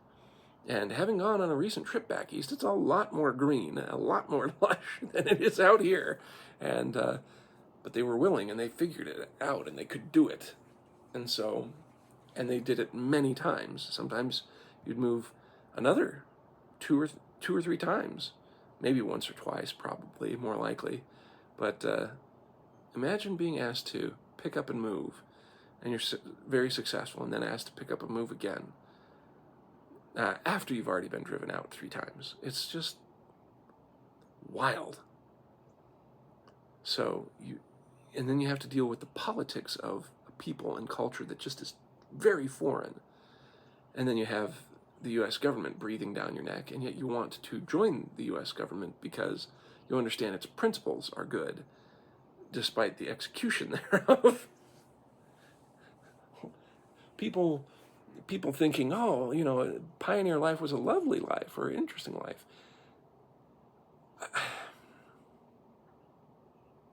And having gone on a recent trip back east, it's a lot more green, a lot more lush than it is out here. And but they were willing, and they figured it out, and they could do it. And so, and they did it many times. Sometimes you'd move another two or three times, maybe once or twice, probably more likely. But imagine being asked to pick up and move, and you're very successful, and then asked to pick up and move again after you've already been driven out 3 times. It's just wild. So and then you have to deal with the politics of people and culture that just is very foreign. And then you have the U.S. government breathing down your neck, and yet you want to join the U.S. government because you understand its principles are good, despite the execution thereof. People thinking, oh, pioneer life was a lovely life or an interesting life.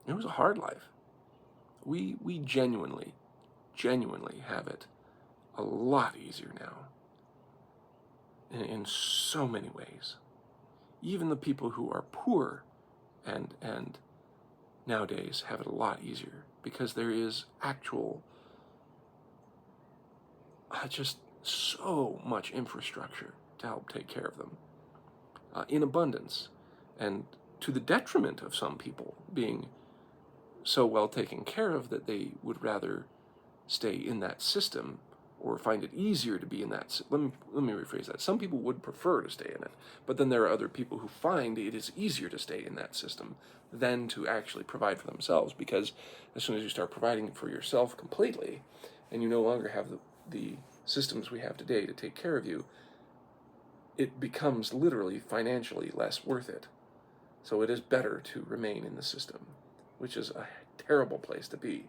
It was a hard life. We genuinely have it a lot easier now in so many ways. Even the people who are poor and nowadays have it a lot easier because there is actual just so much infrastructure to help take care of them in abundance, and to the detriment of some people being so well taken care of that they would rather stay in that system or find it easier to be in that. Let me rephrase that. Some people would prefer to stay in it, but then there are other people who find it is easier to stay in that system than to actually provide for themselves, because as soon as you start providing for yourself completely and you no longer have the systems we have today to take care of you, it becomes literally financially less worth it. So it is better to remain in the system, which is a terrible place to be.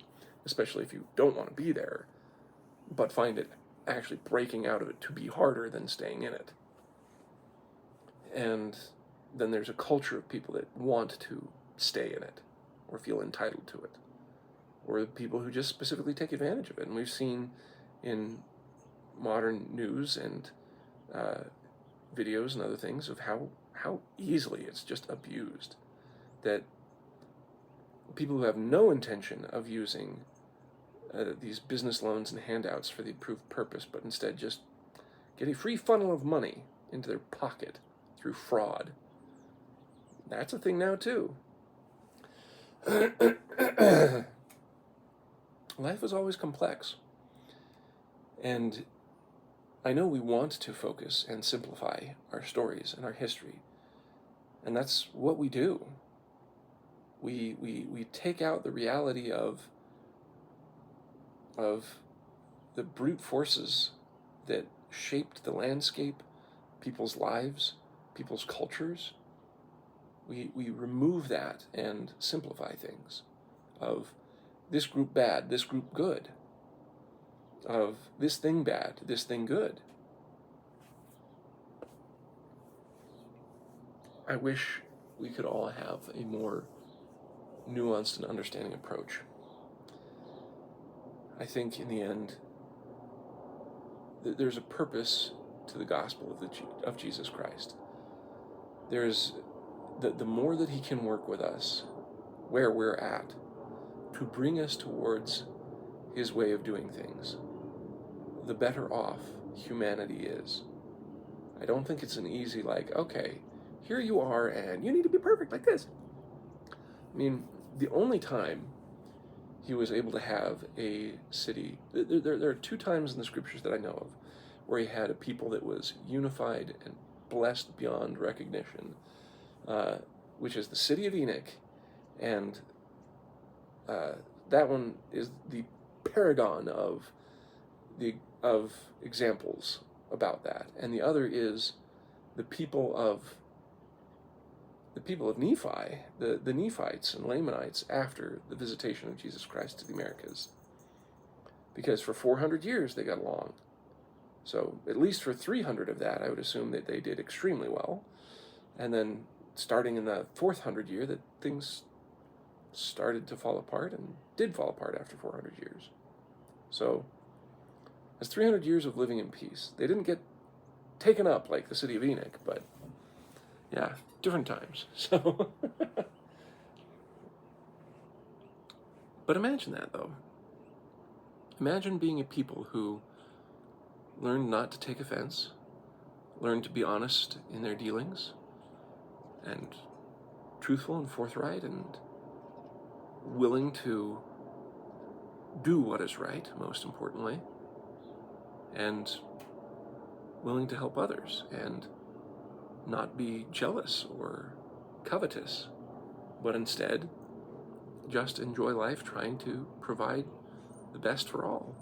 especially if you don't want to be there, but find it actually breaking out of it to be harder than staying in it. And then there's a culture of people that want to stay in it or feel entitled to it, or people who just specifically take advantage of it. And we've seen in modern news and videos and other things of how easily it's just abused, that people who have no intention of using these business loans and handouts for the approved purpose, but instead just get a free funnel of money into their pocket through fraud. That's a thing now too. Life is always complex. And I know we want to focus and simplify our stories and our history. And that's what we do. We take out the reality of the brute forces that shaped the landscape, people's lives, people's cultures. We remove that and simplify things. Of this group bad, this group good. Of this thing bad, this thing good. I wish we could all have a more nuanced and understanding approach. I think in the end, there's a purpose to the gospel of Jesus Christ. There's the more that he can work with us where we're at to bring us towards his way of doing things, the better off humanity is. I don't think it's an easy, okay, here you are and you need to be perfect like this. I mean, the only time he was able to have a city, there are 2 times in the scriptures that I know of where he had a people that was unified and blessed beyond recognition, which is the city of Enoch, and that one is the paragon of examples about that. And the other is the people of Nephi, the Nephites and Lamanites after the visitation of Jesus Christ to the Americas. Because for 400 years they got along. So at least for 300 of that, I would assume that they did extremely well. And then starting in the 400 year, that things started to fall apart and did fall apart after 400 years. So that's 300 years of living in peace. They didn't get taken up like the city of Enoch, but yeah, different times. So, but imagine that though. Imagine being a people who learned not to take offense, learned to be honest in their dealings, and truthful and forthright, and willing to do what is right, most importantly, and willing to help others, and not be jealous or covetous, but instead just enjoy life trying to provide the best for all.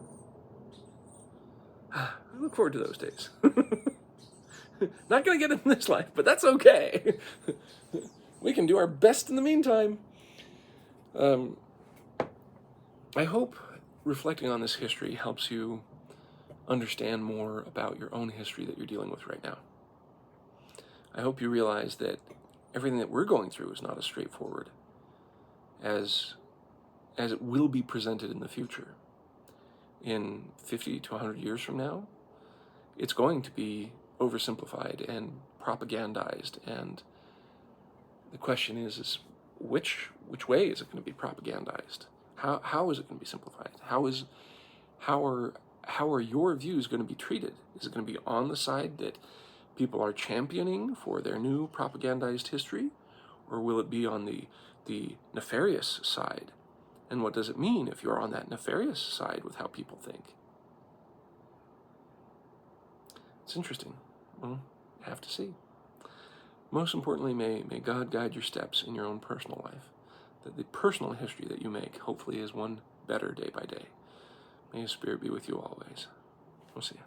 I look forward to those days. Not going to get in this life, but that's okay. We can do our best in the meantime. I hope reflecting on this history helps you understand more about your own history that you're dealing with right now. I hope you realize that everything that we're going through is not as straightforward as it will be presented in the future. In 50 to 100 years from now, it's going to be oversimplified and propagandized, and the question is which way is it going to be propagandized? How is it going to be simplified? How are your views going to be treated? Is it going to be on the side that people are championing for their new propagandized history, or will it be on the nefarious side? And what does it mean if you're on that nefarious side with how people think? It's interesting. Well, have to see. Most importantly, may God guide your steps in your own personal life. That the personal history that you make, hopefully, is one better day by day. May His Spirit be with you always. We'll see you.